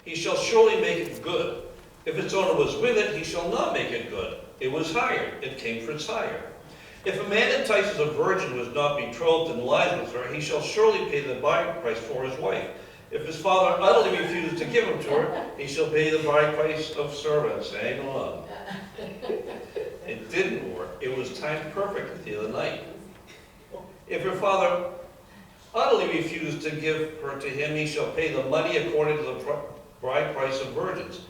he shall surely make it good. If its owner was with it, he shall not make it good. It was hired, it came for its hire. If a man entices a virgin who is not betrothed and lies with her, he shall surely pay the bride price for his wife. If his father utterly refuses to give him to her, he shall pay the bride price of servants. Hang on. It didn't work. It was timed perfectly the other night. If her father utterly refused to give her to him, he shall pay the money according to the bride price of virgins.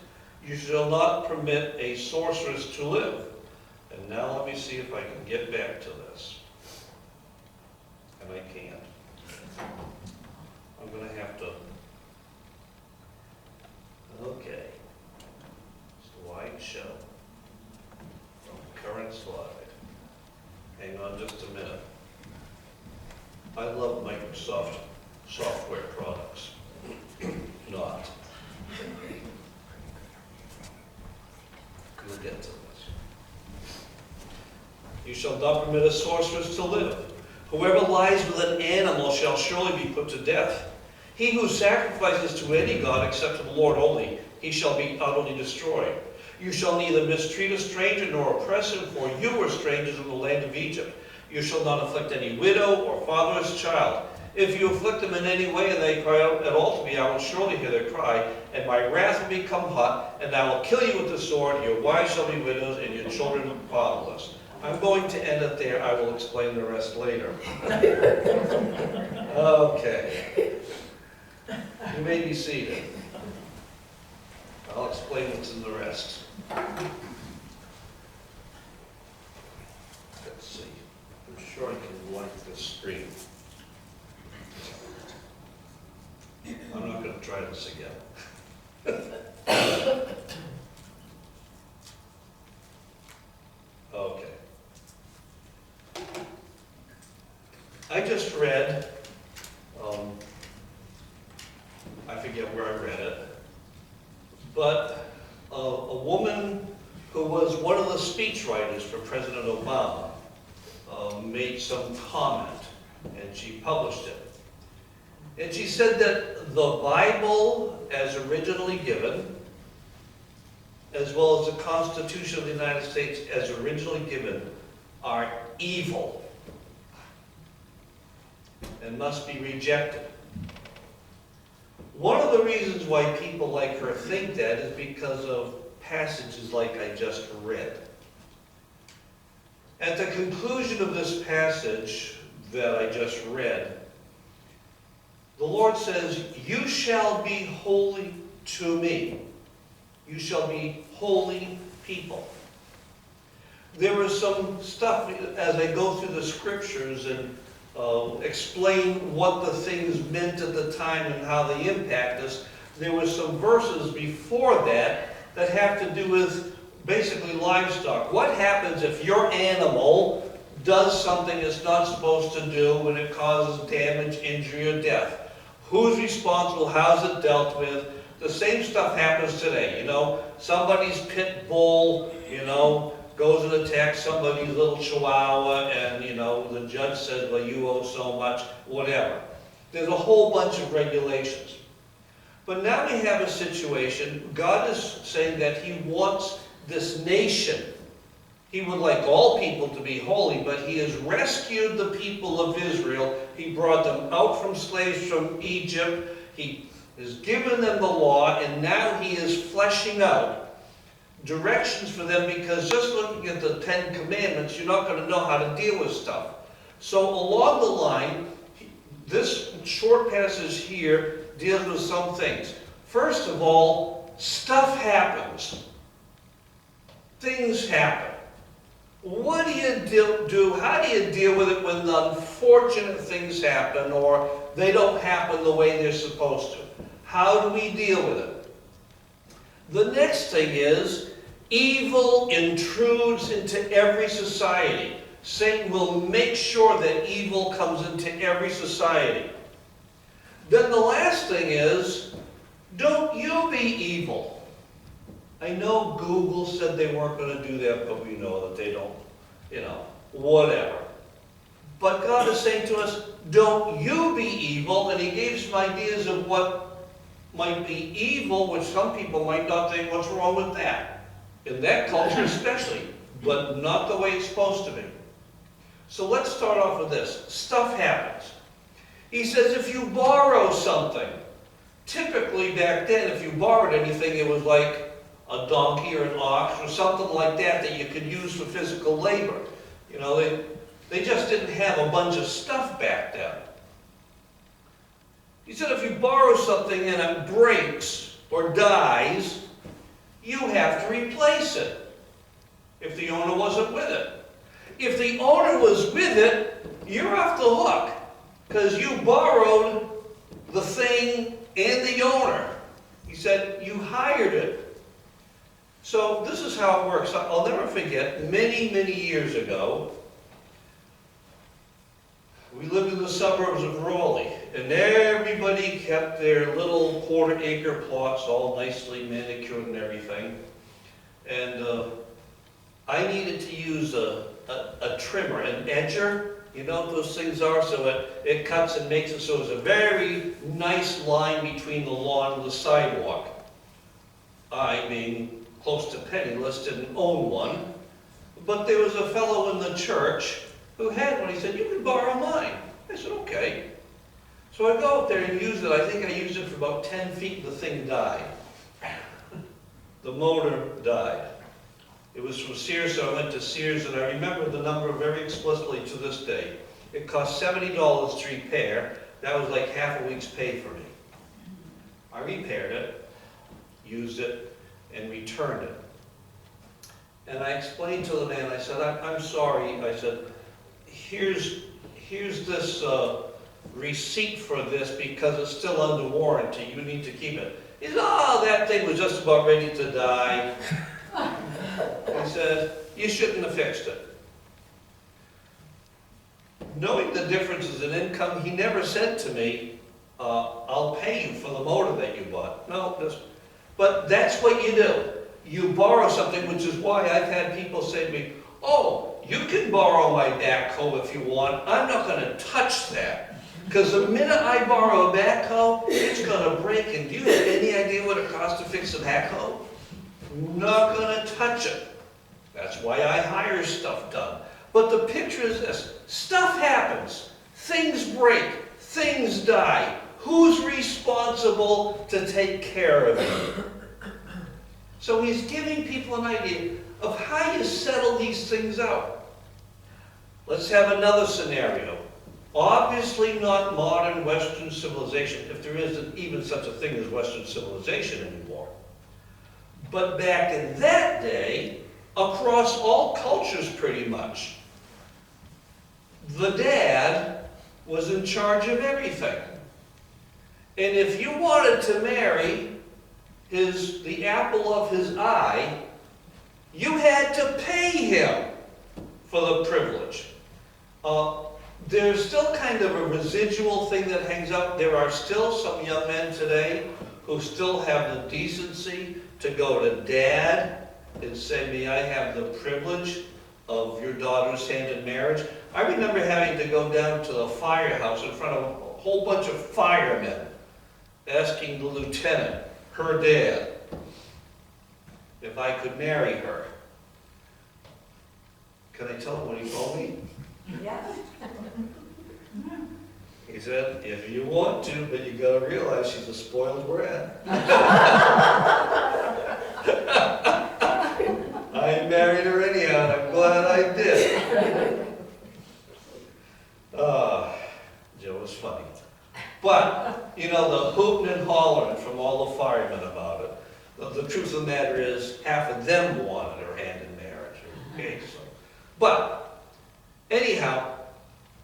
You shall not permit a sorceress to live. And now let me see if I can get back to this. And I can't. I'm going to have to. Okay. Slideshow. Current slide. Hang on just a minute. I love Microsoft software products. Not. We'll get to this. You shall not permit a sorceress to live. Whoever lies with an animal shall surely be put to death. He who sacrifices to any god except to the Lord only, he shall be utterly destroyed. You shall neither mistreat a stranger nor oppress him, for you were strangers in the land of Egypt. You shall not afflict any widow or fatherless child. If you afflict them in any way and they cry out at all to me, I will surely hear their cry, and my wrath will become hot, and I will kill you with the sword. Your wives shall be widows, and your children fatherless. I'm going to end it there. I will explain the rest later. Okay. You may be seated. I'll explain what's in the rest. Let's see. I'm sure I can like this screen. I'm not going to try this again. Okay. I just read, I forget where I read it, but a woman who was one of the speechwriters for President Obama made some comment, and she published it. And she said that the Bible, as originally given, as well as the Constitution of the United States, as originally given, are evil and must be rejected. One of the reasons why people like her think that is because of passages like I just read. At the conclusion of this passage that I just read, the Lord says, you shall be holy to me. You shall be holy people. There is some stuff, as I go through the scriptures and explain what the things meant at the time and how they impact us, there were some verses before that that have to do with basically livestock. What happens if your animal does something it's not supposed to do when it causes damage, injury, or death? Who's responsible? How's it dealt with? The same stuff happens today, you know. Somebody's pit bull, you know, goes and attacks somebody's little chihuahua, and, you know, the judge says, well, you owe so much, whatever. There's a whole bunch of regulations. But now we have a situation, God is saying that He wants this nation. He would like all people to be holy, but He has rescued the people of Israel. He brought them out from slaves from Egypt. He has given them the law, and now He is fleshing out directions for them, because just looking at the Ten Commandments, you're not going to know how to deal with stuff. So along the line, this short passage here deals with some things. First of all, stuff happens. Things happen. What do you do? How do you deal with it when unfortunate things happen or they don't happen the way they're supposed to? How do we deal with it? The next thing is, evil intrudes into every society. Satan will make sure that evil comes into every society. Then the last thing is, don't you be evil. I know Google said they weren't going to do that, but we know that they don't, you know, whatever. But God is saying to us, don't you be evil, and He gave some ideas of what might be evil, which some people might not think, what's wrong with that? In that culture especially, but not the way it's supposed to be. So let's start off with this. Stuff happens. He says if you borrow something, typically back then if you borrowed anything, it was like a donkey or an ox or something like that that you could use for physical labor. You know, they just didn't have a bunch of stuff back then. He said if you borrow something and it breaks or dies, you have to replace it if the owner wasn't with it. If the owner was with it, you're off the hook because you borrowed the thing and the owner. He said you hired it. So this is how it works. I'll never forget, many, many years ago, we lived in the suburbs of Raleigh, and everybody kept their little quarter-acre plots all nicely manicured and everything. And I needed to use a trimmer, an edger. You know what those things are? So it cuts and makes it so it's a very nice line between the lawn and the sidewalk. I mean, close to penniless, didn't own one. But there was a fellow in the church who had one. He said, you can borrow mine. I said, okay. So I go out there and use it. I think I used it for about 10 feet and the thing died. The motor died. It was from Sears, so I went to Sears, and I remember the number very explicitly to this day. It cost $70 to repair. That was like half a week's pay for me. I repaired it, used it, and returned it. And I explained to the man, I said, I'm sorry. I said, here's this receipt for this because it's still under warranty. You need to keep it. He said, oh, that thing was just about ready to die. He said, you shouldn't have fixed it. Knowing the differences in income, he never said to me, I'll pay you for the motor that you bought. No, but that's what you do. You borrow something, which is why I've had people say to me, oh, you can borrow my backhoe if you want. I'm not going to touch that. Because the minute I borrow a backhoe, it's going to break. And do you have any idea what it costs to fix a backhoe? Not going to touch it. That's why I hire stuff done. But the picture is this. Stuff happens. Things break. Things die. Who's responsible to take care of it? So he's giving people an idea of how you settle these things out. Let's have another scenario. Obviously not modern Western civilization, if there isn't even such a thing as Western civilization anymore. But back in that day, across all cultures pretty much, the dad was in charge of everything. And if you wanted to marry the apple of his eye, you had to pay him for the privilege. There's still kind of a residual thing that hangs out. There are still some young men today who still have the decency to go to dad and say, may I have the privilege of your daughter's hand in marriage? I remember having to go down to the firehouse in front of a whole bunch of firemen, asking the lieutenant, her dad, if I could marry her. Can I tell him what he told me? Yeah. He said, if you want to, but you got to realize she's a spoiled brat. I married her anyhow, and I'm glad I did. Joe was funny. But, you know, the hooting and hollering from all the firemen about it, the truth of the matter is, half of them wanted her hand in marriage. Okay, so. But, anyhow,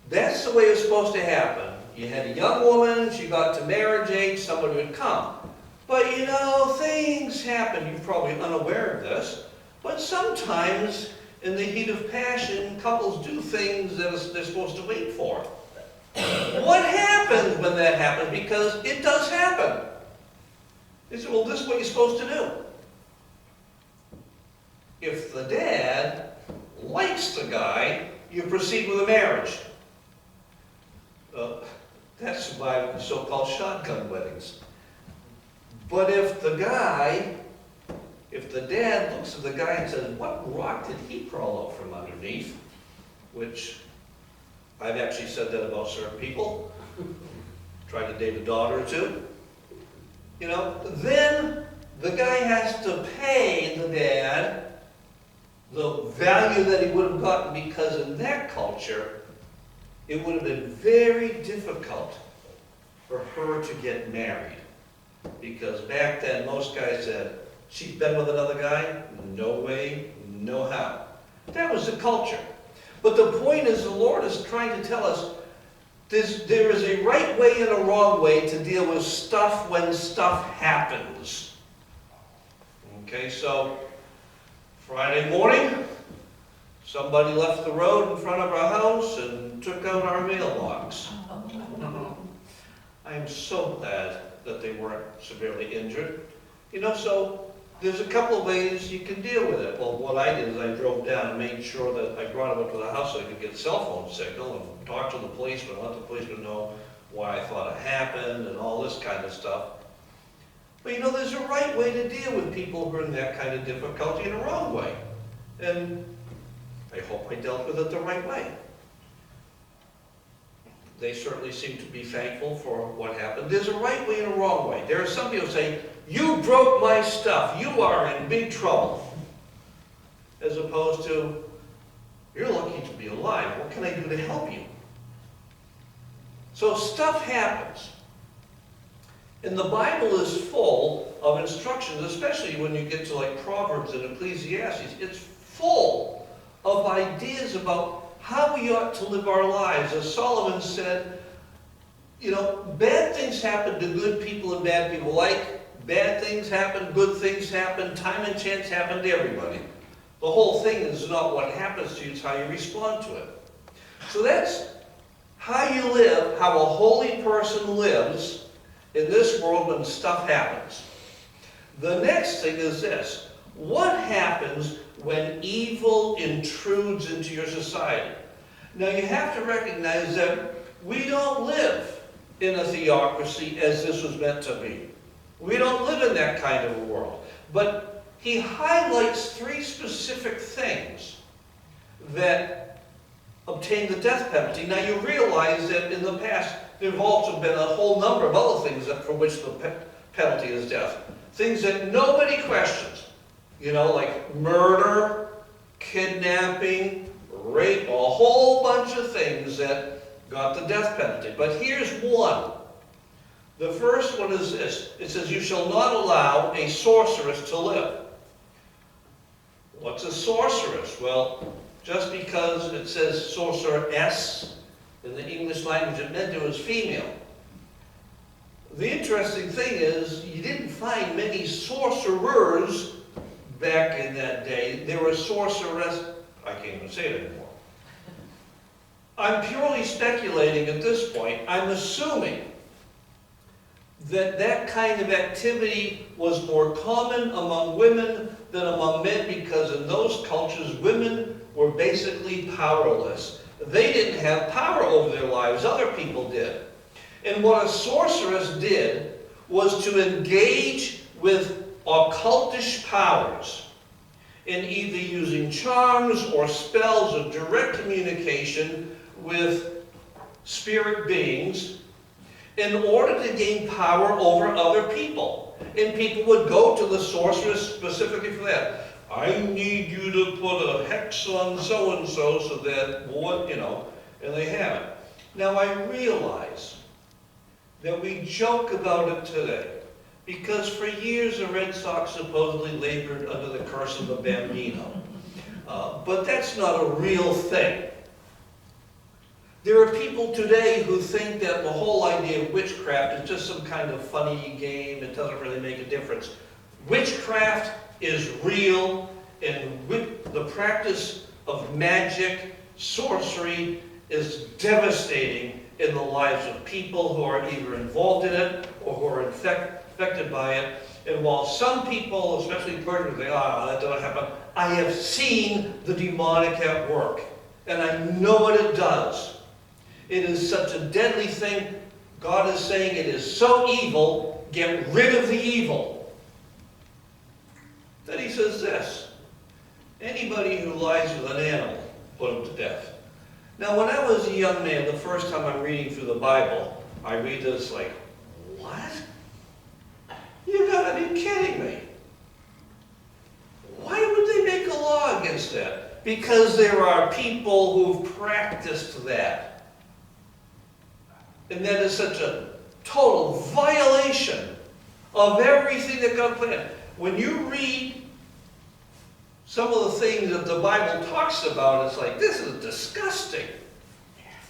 that's the way it's supposed to happen. You had a young woman, she got to marriage age, somebody would come. But you know, things happen. You're probably unaware of this. But sometimes, in the heat of passion, couples do things that they're supposed to wait for. What happens when that happens? Because it does happen. They say, well, this is what you're supposed to do. If the dad likes the guy, you proceed with a marriage. That's why so-called shotgun weddings. But if the dad looks at the guy and says, what rock did he crawl out from underneath? Which I've actually said that about certain people. Tried to date a daughter or two. You know, then the guy has to pay the dad the value that he would have gotten, because in that culture, it would have been very difficult for her to get married. Because back then, most guys said, she's been with another guy? No way, no how. That was the culture. But the point is, the Lord is trying to tell us, there is a right way and a wrong way to deal with stuff when stuff happens. Okay, so Friday morning, somebody left the road in front of our house and took out our mailbox. I am so glad that they weren't severely injured. You know, so there's a couple of ways you can deal with it. Well, what I did is I drove down and made sure that I brought them up to the house so I could get cell phone signal and talk to the policeman, let the policeman know why I thought it happened and all this kind of stuff. But you know, there's a right way to deal with people who are in that kind of difficulty and a wrong way. And I hope I dealt with it the right way. They certainly seem to be thankful for what happened. There's a right way and a wrong way. There are some people who say, you broke my stuff, you are in big trouble. As opposed to, you're lucky to be alive, what can I do to help you? So stuff happens. And the Bible is full of instructions, especially when you get to like Proverbs and Ecclesiastes. It's full of ideas about how we ought to live our lives. As Solomon said, you know, bad things happen to good people and bad people. Like bad things happen, good things happen, time and chance happen to everybody. The whole thing is not what happens to you, it's how you respond to it. So that's how you live, how a holy person lives in this world when stuff happens. The next thing is this. What happens when evil intrudes into your society? Now you have to recognize that we don't live in a theocracy as this was meant to be. We don't live in that kind of a world. But he highlights three specific things that obtain the death penalty. Now you realize that in the past there have also been a whole number of other things for which the penalty is death. Things that nobody questions. You know, like murder, kidnapping, rape, a whole bunch of things that got the death penalty. But here's one. The first one is this. It says, you shall not allow a sorceress to live. What's a sorceress? Well, just because it says sorceress in the English language, it meant it was female. The interesting thing is, you didn't find many sorcerers back in that day. There were sorceress, I can't even say it anymore. I'm purely speculating at this point. I'm assuming that that kind of activity was more common among women than among men, because in those cultures, women were basically powerless. They didn't have power over their lives, other people did. And what a sorceress did was to engage with occultish powers in either using charms or spells or direct communication with spirit beings in order to gain power over other people. And people would go to the sorceress specifically for that. I need you to put a hex on so-and-so so that, what, you know, and they have it. Now I realize that we joke about it today, because for years the Red Sox supposedly labored under the curse of the Bambino. But that's not a real thing. There are people today who think that the whole idea of witchcraft is just some kind of funny game, it doesn't really make a difference. Witchcraft is real, and the practice of magic, sorcery, is devastating in the lives of people who are either involved in it or who are affected by it. And while some people, especially clergy, say, that doesn't happen, I have seen the demonic at work, and I know what it does. It is such a deadly thing. God is saying it is so evil get rid of the evil. Then he says this, anybody who lies with an animal, put him to death. Now, when I was a young man, the first time I'm reading through the Bible, I read this like, what? You gotta be kidding me. Why would they make a law against that? Because there are people who've practiced that. And that is such a total violation of everything that God planned. When you read some of the things that the Bible talks about, it's like, this is disgusting.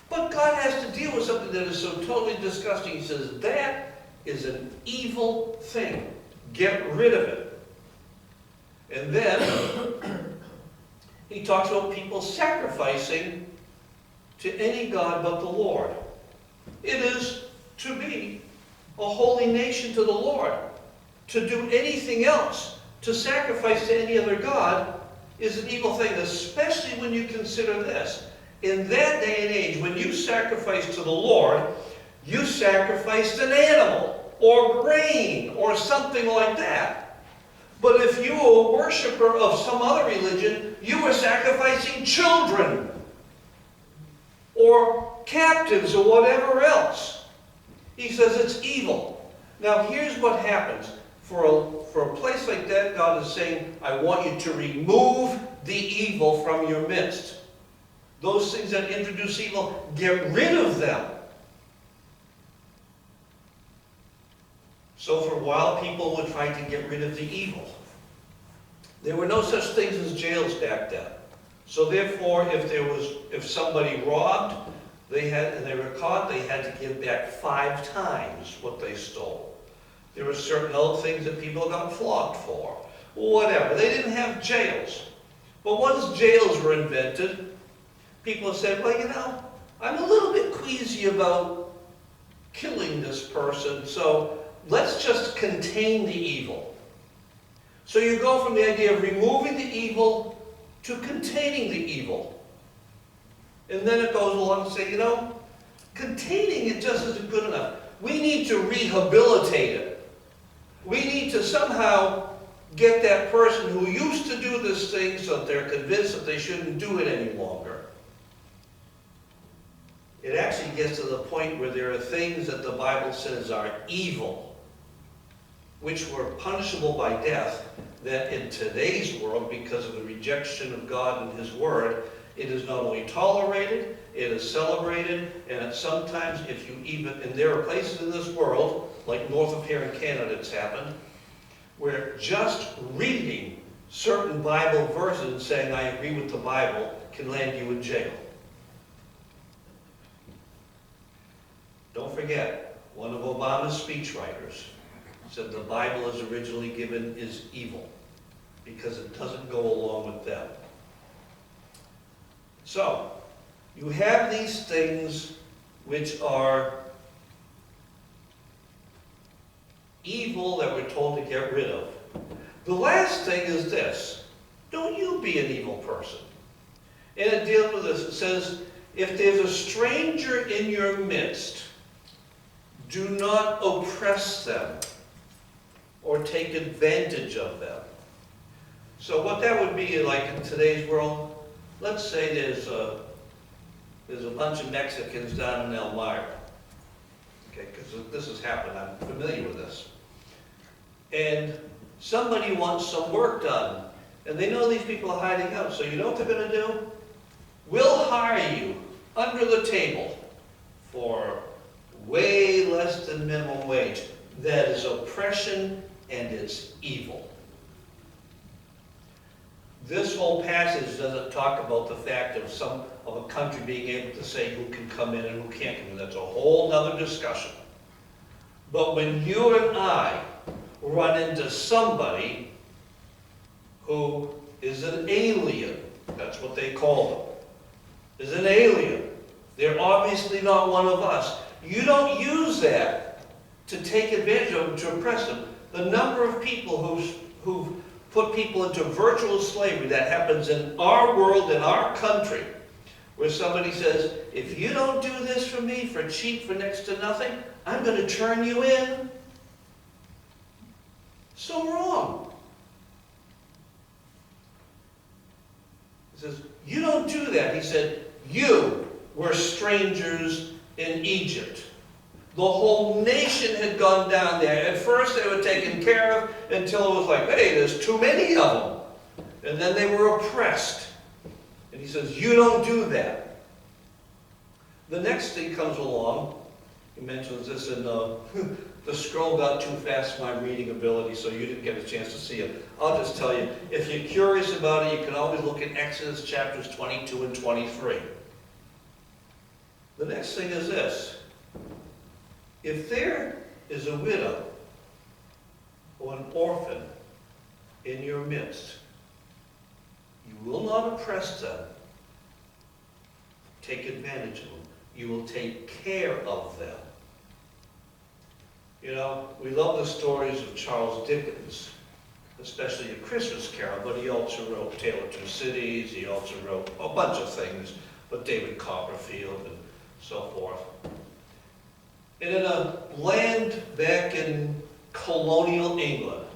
But God has to deal with something that is so totally disgusting. He says, that is an evil thing. Get rid of it. And then he talks about people sacrificing to any god but the Lord. It is to be a holy nation to the Lord. To do anything else, to sacrifice to any other god, is an evil thing, especially when you consider this. In that day and age, when you sacrifice to the Lord, you sacrificed an animal, or grain, or something like that. But if you were a worshiper of some other religion, you were sacrificing children, or captives, or whatever else. He says it's evil. Now here's what happens. For a place like that, God is saying, I want you to remove the evil from your midst. Those things that introduce evil, get rid of them. So for a while, people would try to get rid of the evil. There were no such things as jails back then. So therefore, if somebody robbed, and they were caught, they had to give back 5 times what they stole. There were certain other things that people got flogged for. Whatever. They didn't have jails. But once jails were invented, people said, well, you know, I'm a little bit queasy about killing this person, so let's just contain the evil. So you go from the idea of removing the evil to containing the evil. And then it goes along and say, you know, containing it just isn't good enough. We need to rehabilitate it. We need to somehow get that person who used to do this thing so that they're convinced that they shouldn't do it any longer. It actually gets to the point where there are things that the Bible says are evil, which were punishable by death, that in today's world, because of the rejection of God and His Word, it is not only tolerated, it is celebrated, and sometimes if you even, and there are places in this world, like north of here in Canada it's happened, where just reading certain Bible verses and saying, I agree with the Bible, can land you in jail. Don't forget, one of Obama's speechwriters said the Bible as originally given is evil, because it doesn't go along with them. So, you have these things which are evil that we're told to get rid of. The last thing is this. Don't you be an evil person. And it deals with this. It says, if there's a stranger in your midst, do not oppress them or take advantage of them. So what that would be like in today's world, let's say there's a bunch of Mexicans down in Elmira. Okay, because this has happened, I'm familiar with this. And somebody wants some work done, and they know these people are hiding out, so you know what they're going to do? We'll hire you under the table for way less than minimum wage. That is oppression, and it's evil. This whole passage doesn't talk about the fact of a country being able to say who can come in and who can't come in. That's a whole other discussion. But when you and I run into somebody who is an alien, that's what they call them, is an alien, they're obviously not one of us. You don't use that to take advantage of them, to oppress them. The number of people who've put people into virtual slavery, that happens in our world, in our country, where somebody says, if you don't do this for me for cheap, for next to nothing, I'm going to turn you in. So wrong. He says, you don't do that. He said, you were strangers in Egypt. The whole nation had gone down there. At first they were taken care of until it was like, hey, there's too many of them. And then they were oppressed. And he says, you don't do that. The next thing comes along. He mentions this in the scroll got too fast for my reading ability, so you didn't get a chance to see it. I'll just tell you, if you're curious about it, you can always look at Exodus chapters 22 and 23. The next thing is this. If there is a widow or an orphan in your midst, you will not oppress them, take advantage of them. You will take care of them. You know, we love the stories of Charles Dickens, especially A Christmas Carol, but he also wrote Tale of Two Cities, he also wrote a bunch of things, but David Copperfield and so forth. And in a land back in colonial England,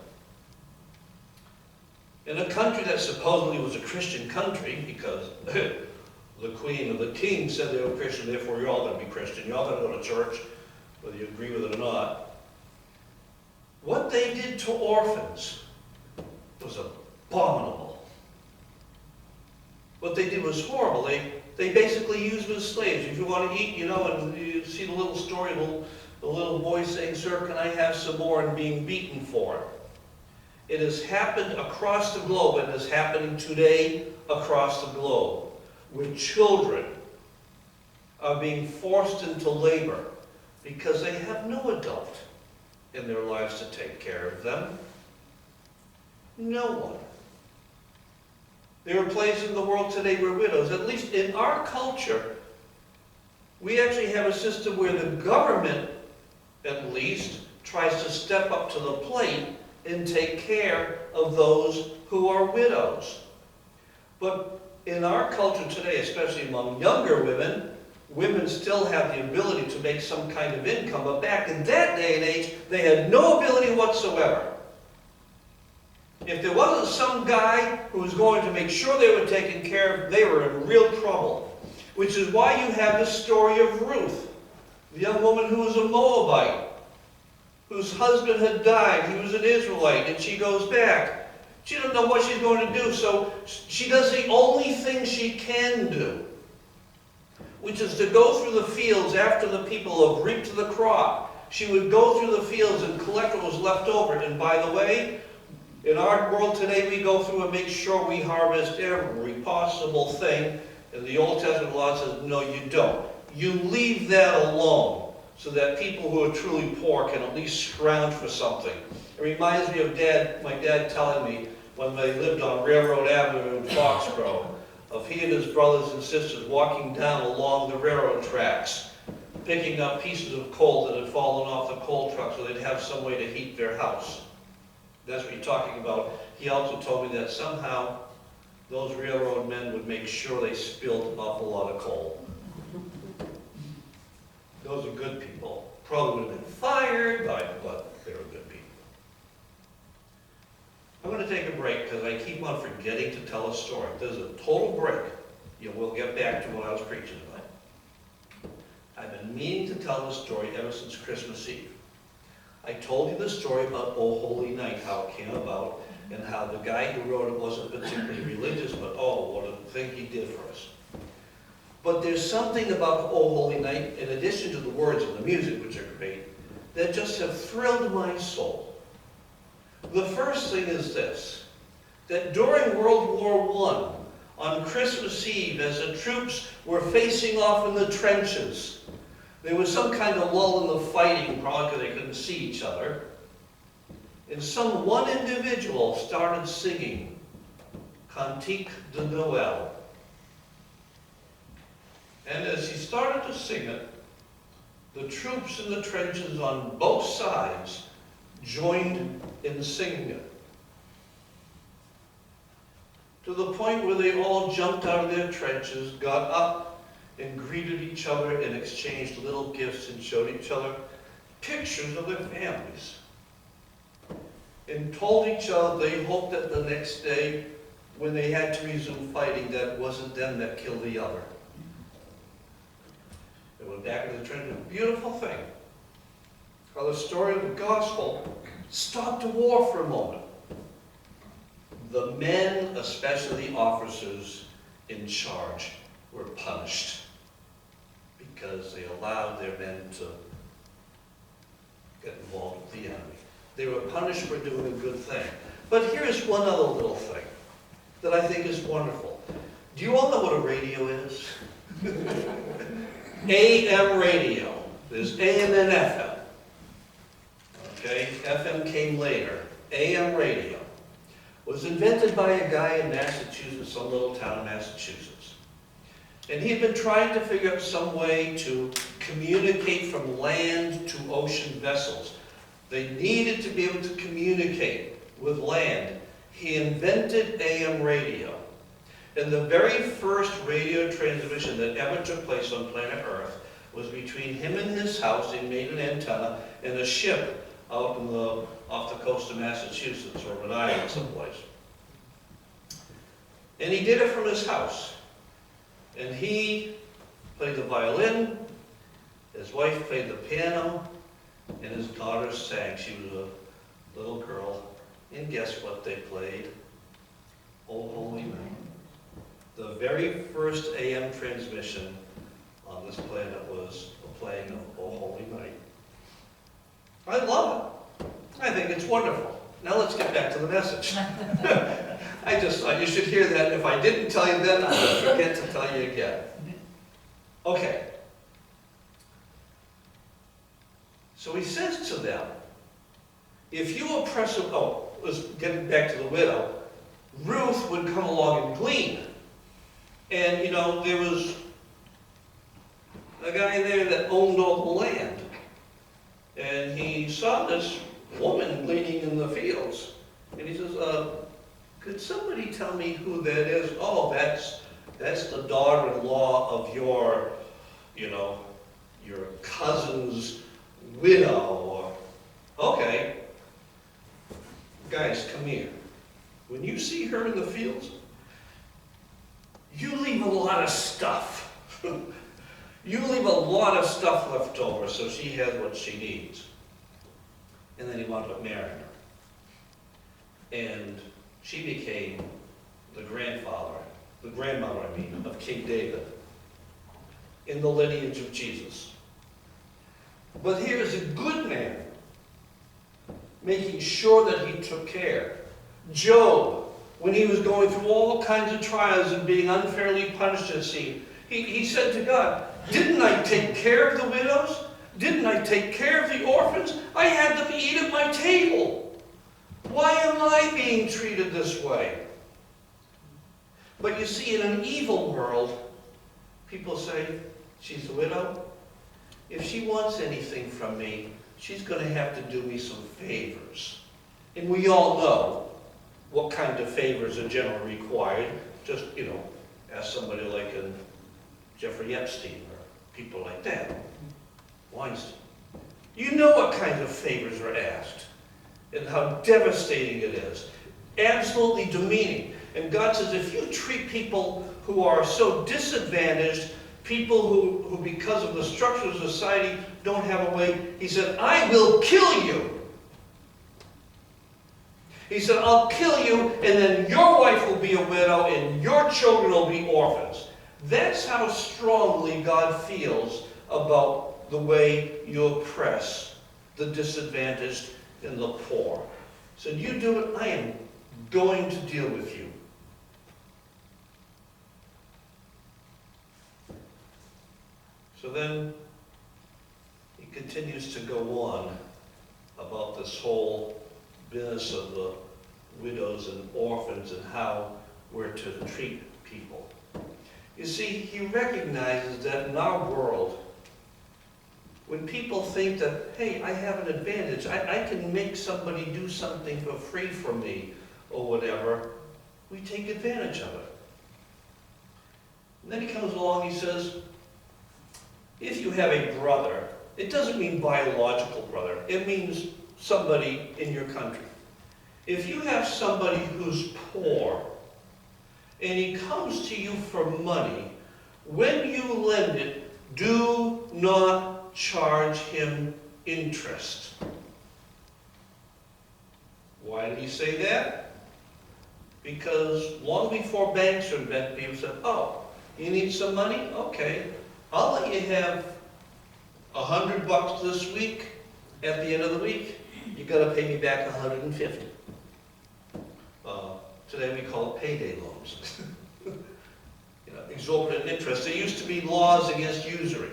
in a country that supposedly was a Christian country, because the queen or the king said they were Christian, therefore you're all going to be Christian, you're all going to go to church, whether you agree with it or not. What they did to orphans was abominable. What they did was horrible. They basically used them as slaves. If you want to eat, you know, and you see the little story of the little boy saying, sir, can I have some more, and being beaten for it. It has happened across the globe, and is happening today across the globe, where children are being forced into labor because they have no adult in their lives to take care of them. No one. There are places in the world today where widows, at least in our culture, we actually have a system where the government, at least, tries to step up to the plate and take care of those who are widows. But in our culture today, especially among younger women, women still have the ability to make some kind of income, but back in that day and age, they had no ability whatsoever. If there wasn't some guy who was going to make sure they were taken care of, they were in real trouble. Which is why you have the story of Ruth, the young woman who was a Moabite, whose husband had died. He was an Israelite, and she goes back. She doesn't know what she's going to do, so she does the only thing she can do, which is to go through the fields after the people have reaped the crop. She would go through the fields and collect what was left over. And by the way, in our world today, we go through and make sure we harvest every possible thing. And the Old Testament law says, no, you don't. You leave that alone so that people who are truly poor can at least scrounge for something. It reminds me of my dad telling me when they lived on Railroad Avenue in Foxborough, of he and his brothers and sisters walking down along the railroad tracks, picking up pieces of coal that had fallen off the coal truck so they'd have some way to heat their house. That's what you're talking about. He also told me that somehow those railroad men would make sure they spilled an awful lot of coal. Those are good people. Probably would have been fired, but they were good people. I'm going to take a break because I keep on forgetting to tell a story. There's a total break. We'll get back to what I was preaching tonight. I've been meaning to tell this story ever since Christmas Eve. I told you the story about O Holy Night, how it came about, and how the guy who wrote it wasn't particularly religious, but oh, what a thing he did for us. But there's something about O Holy Night, in addition to the words and the music, which are great, that just have thrilled my soul. The first thing is this, that during World War I, on Christmas Eve, as the troops were facing off in the trenches, there was some kind of lull in the fighting, probably because they couldn't see each other, and one individual started singing Cantique de Noël. And as he started to sing it, the troops in the trenches on both sides joined in singing it. To the point where they all jumped out of their trenches, got up and greeted each other and exchanged little gifts and showed each other pictures of their families. and told each other they hoped that the next day, when they had to resume fighting, that it wasn't them that killed the other. They went back into the trench. A beautiful thing. How the story of the gospel stopped the war for a moment. The men, especially the officers in charge, were punished because they allowed their men to get involved with the enemy. They were punished for doing a good thing. But here's one other little thing that I think is wonderful. Do you all know what a radio is? AM radio. There's AM and FM. Okay, FM came later. AM radio was invented by a guy in Massachusetts, some little town in Massachusetts. And he had been trying to figure out some way to communicate from land to ocean vessels. They needed to be able to communicate with land. He invented AM radio. And the very first radio transmission that ever took place on planet Earth was between him and his house. He made an antenna and a ship out in off the coast of Massachusetts or Rhode Island someplace. And he did it from his house. And he played the violin, his wife played the piano, and his daughter sang. She was a little girl. And guess what they played? O Holy Night. The very first AM transmission on this planet was a playing of O Holy Night. I love it. I think it's wonderful. Now let's get back to the message. I just thought you should hear that. If I didn't tell you then, I would forget to tell you again. Okay. So he says to them, if you oppress a, getting back to the widow, Ruth would come along and glean. And, you know, there was a guy there that owned all the land. And he saw this woman gleaning in the fields. And he says, could somebody tell me who that is? Oh, that's the daughter-in-law of your, you know, your cousin's widow. Okay. Guys, come here. When you see her in the fields, you leave a lot of stuff. You leave a lot of stuff left over so she has what she needs. And then he wound up marrying her. And she became the grandmother, of King David in the lineage of Jesus. But here's a good man making sure that he took care. Job, when he was going through all kinds of trials and being unfairly punished, it seemed, he said to God, didn't I take care of the widows? Didn't I take care of the orphans? I had them eat at my table. Why am I being treated this way? But you see, in an evil world, people say, she's a widow. If she wants anything from me, she's going to have to do me some favors. And we all know what kind of favors are generally required. Just, you know, ask somebody like Jeffrey Epstein or people like that. Weinstein. You know what kinds of favors are asked and how devastating it is. Absolutely demeaning. And God says, if you treat people who are so disadvantaged, people who because of the structure of society don't have a way, he said, I will kill you. He said, I'll kill you, and then your wife will be a widow, and your children will be orphans. That's how strongly God feels about the way you oppress the disadvantaged and the poor. So you do it, I am going to deal with you. So then he continues to go on about this whole business of the widows and orphans and how we're to treat people. You see, he recognizes that in our world, when people think that, hey, I have an advantage, I can make somebody do something for free for me or whatever, we take advantage of it. And then he comes along, he says, if you have a brother, it doesn't mean biological brother, it means somebody in your country. If you have somebody who's poor, and he comes to you for money, when you lend it, do not charge him interest. Why did he say that? Because long before banks were invented, people said, oh, you need some money? Okay, I'll let you have $100 this week. At the end of the week, you got to pay me back $150. Today we call it payday loans. Exorbitant interest. There used to be laws against usury.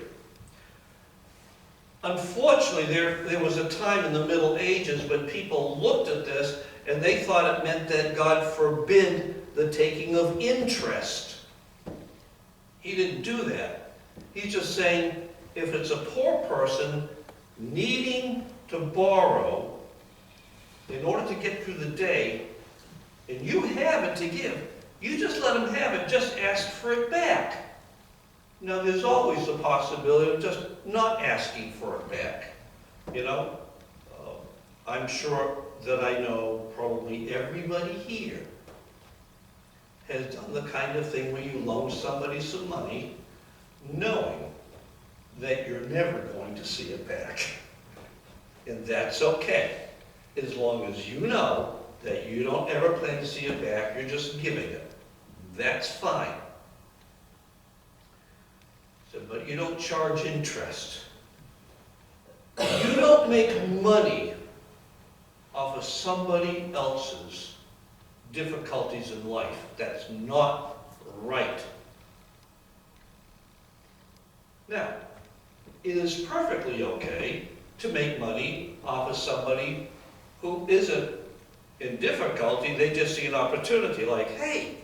Unfortunately, there was a time in the Middle Ages when people looked at this and they thought it meant that God forbid the taking of interest. He didn't do that. He's just saying, if it's a poor person needing to borrow in order to get through the day, and you have it to give, you just let them have it, just ask for it back. Now, there's always the possibility of just not asking for it back. I'm sure that I know probably everybody here has done the kind of thing where you loan somebody some money knowing that you're never going to see it back. And that's okay, as long as you know that you don't ever plan to see it back, you're just giving it. That's fine. So, but you don't charge interest. You don't make money off of somebody else's difficulties in life. That's not right. Now, it is perfectly okay to make money off of somebody who isn't in difficulty. They just see an opportunity, like, hey,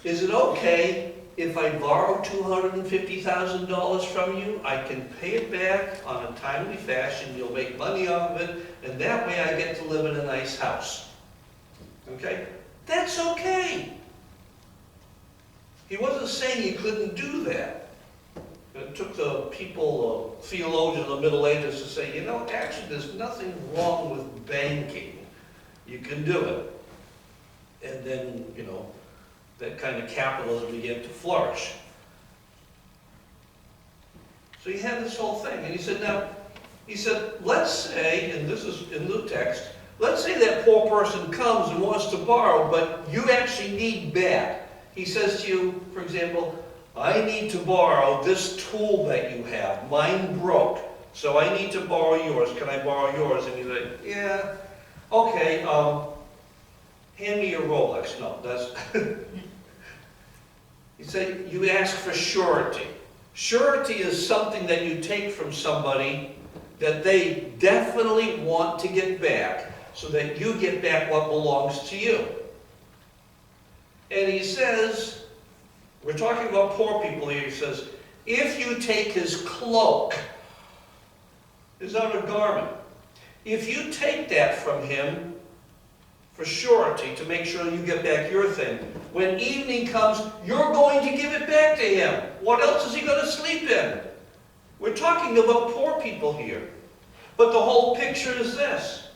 is it okay if I borrow $250,000 from you? I can pay it back on a timely fashion, you'll make money off of it, and that way I get to live in a nice house. Okay? That's okay. He wasn't saying he couldn't do that. It took the people, theologians of the Middle Ages to say, actually there's nothing wrong with banking. You can do it. And then, that kind of capitalism began to flourish. So he had this whole thing, and he said, let's say, and this is in the text, let's say that poor person comes and wants to borrow, but you actually need back. He says to you, for example, I need to borrow this tool that you have. Mine broke, so I need to borrow yours. Can I borrow yours? And you're like, yeah, okay, hand me your Rolex. No, that's... You say, you ask for surety. Surety is something that you take from somebody that they definitely want to get back, so that you get back what belongs to you. And he says, we're talking about poor people here, he says, if you take his cloak, his outer garment, if you take that from him for surety, to make sure you get back your thing, when evening comes, you're going to give it back to him. What else is he going to sleep in? We're talking about poor people here. But the whole picture is this,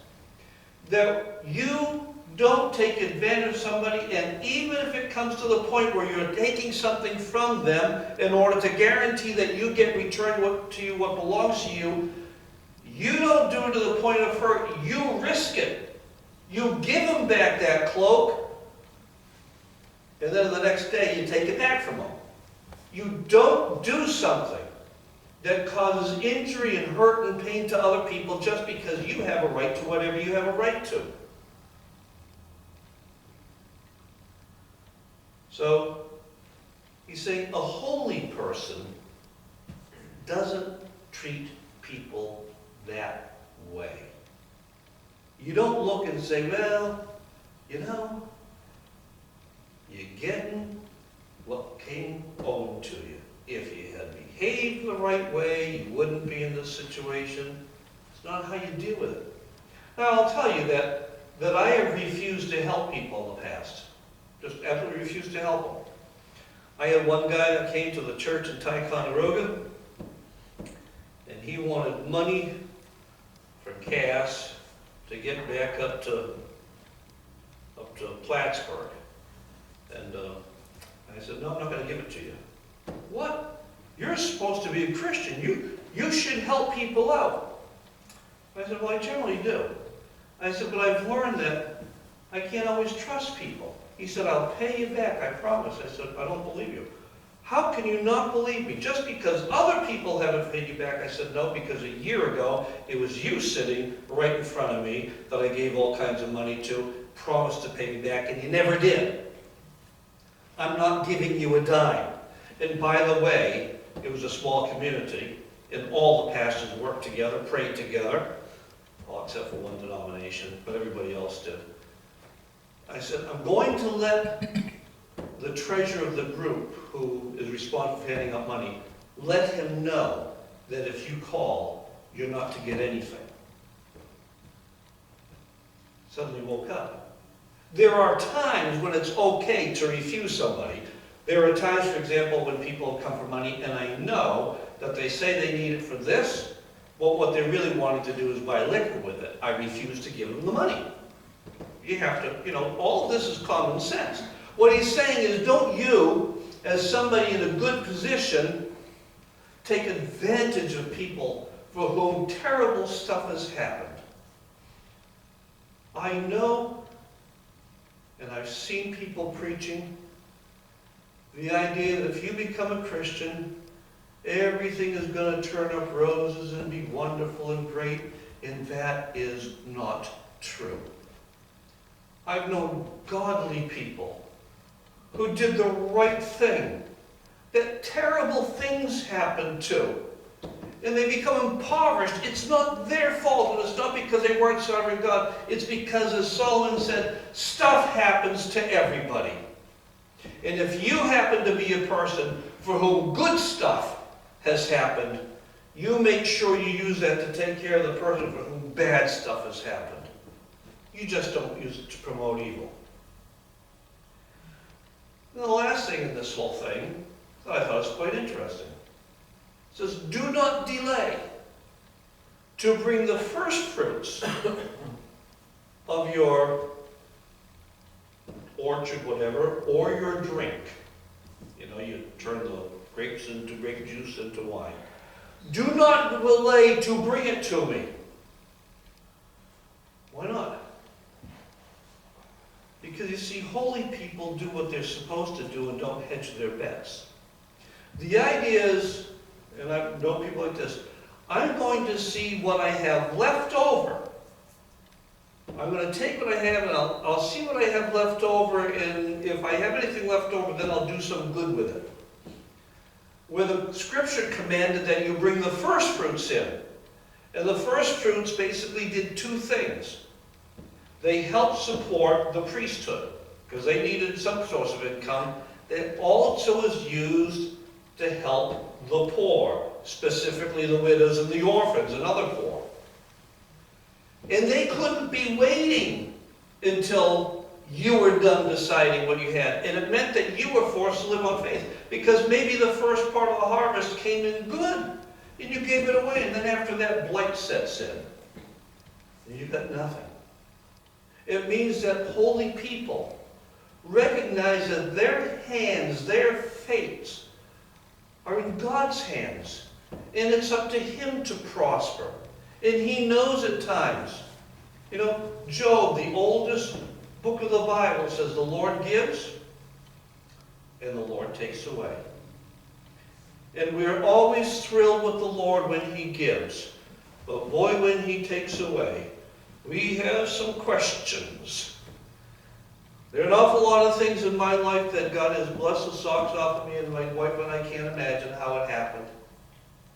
that you don't take advantage of somebody, and even if it comes to the point where you're taking something from them in order to guarantee that you get returned to you what belongs to you, you don't do it to the point of hurt. You risk it. You give them back that cloak, and then the next day you take it back from them. You don't do something that causes injury and hurt and pain to other people just because you have a right to whatever you have a right to. So, he's saying a holy person doesn't treat people that way. You don't look and say, well, you're getting what came owed to you. If you had behaved the right way, you wouldn't be in this situation. It's not how you deal with it. Now, I'll tell you that I have refused to help people in the past. Just absolutely refused to help them. I had one guy that came to the church in Ticonderoga, and he wanted money for cash to get back up to up to Plattsburgh. And I said, no, I'm not going to give it to you. What? You're supposed to be a Christian. You should help people out. I said, well, I generally do. I said, but I've learned that I can't always trust people. He said, I'll pay you back, I promise. I said, I don't believe you. How can you not believe me? Just because other people haven't paid you back? I said, no, because a year ago, it was you sitting right in front of me that I gave all kinds of money to, promised to pay me back, and you never did. I'm not giving you a dime. And by the way, it was a small community, and all the pastors worked together, prayed together, all except for one denomination, but everybody else did. I said, I'm going to let the treasurer of the group, who is responsible for handing out money, let him know that if you call, you're not to get anything. Suddenly woke up. There are times when it's okay to refuse somebody. There are times, for example, when people come for money and I know that they say they need it for this, but what they're really wanting to do is buy liquor with it. I refuse to give them the money. You have to, all of this is common sense. What he's saying is, don't you, as somebody in a good position, take advantage of people for whom terrible stuff has happened. I know, and I've seen people preaching, the idea that if you become a Christian, everything is going to turn up roses and be wonderful and great, and that is not true. I've known godly people who did the right thing, that terrible things happened to, and they become impoverished. It's not their fault, and it's not because they weren't serving God. It's because, as Solomon said, stuff happens to everybody. And if you happen to be a person for whom good stuff has happened, you make sure you use that to take care of the person for whom bad stuff has happened. You just don't use it to promote evil. And the last thing in this whole thing that I thought was quite interesting. It says, do not delay to bring the first fruits of your orchard, whatever, or your drink. You turn the grapes into grape juice into wine. Do not delay to bring it to me. Why not? Because you see, holy people do what they're supposed to do and don't hedge their bets. The idea is, and I know people like this, I'm going to see what I have left over. I'm going to take what I have and I'll see what I have left over, and if I have anything left over, then I'll do some good with it. Where the scripture commanded that you bring the first fruits in. And the first fruits basically did two things. They helped support the priesthood, because they needed some source of income. That also was used to help the poor, specifically the widows and the orphans and other poor. And they couldn't be waiting until you were done deciding what you had. And it meant that you were forced to live on faith, because maybe the first part of the harvest came in good, and you gave it away, and then after that blight sets in, and you've got nothing. It means that holy people recognize that their hands, their fates, are in God's hands. And it's up to Him to prosper. And He knows at times. Job, the oldest book of the Bible, says the Lord gives and the Lord takes away. And we're always thrilled with the Lord when He gives. But boy, when He takes away, we have some questions. There are an awful lot of things in my life that God has blessed the socks off of me and my wife, and I can't imagine how it happened.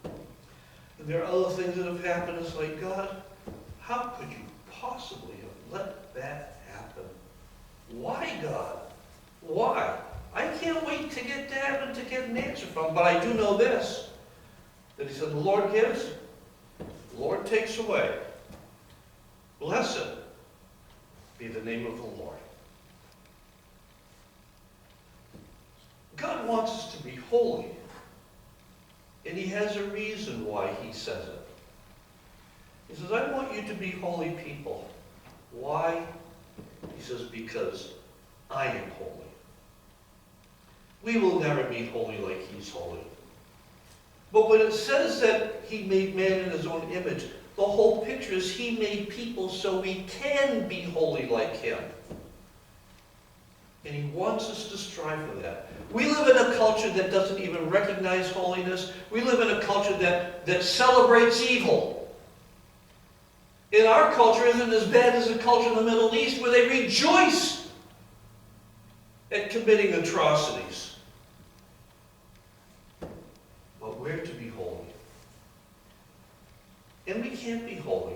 And there are other things that have happened. It's like, God, how could you possibly have let that happen? Why, God? Why? I can't wait to get to heaven to get an answer from, but I do know this, that He said, the Lord gives, the Lord takes away. Blessed be the name of the Lord. God wants us to be holy, and He has a reason why He says it. He says, I want you to be holy people. Why? He says, because I am holy. We will never be holy like he's holy. But when it says that he made man in his own image, the whole picture is he made people so we can be holy like him. And he wants us to strive for that. We live in a culture that doesn't even recognize holiness. We live in a culture that celebrates evil. And our culture isn't as bad as the culture in the Middle East where they rejoice at committing atrocities. But we're to be holy. And we can't be holy,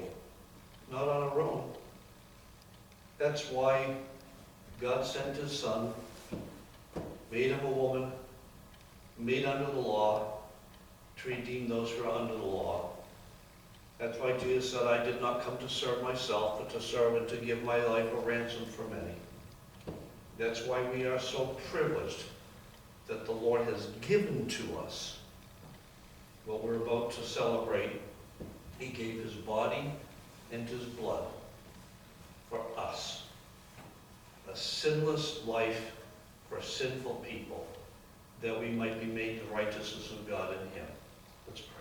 not on our own. That's why God sent his Son, made him a woman, made under the law, to redeem those who are under the law. That's why Jesus said, I did not come to serve myself, but to serve and to give my life a ransom for many. That's why we are so privileged that the Lord has given to us what we're about to celebrate. He gave his body and his blood for us. A sinless life for sinful people, that we might be made the righteousness of God in him. Let's pray.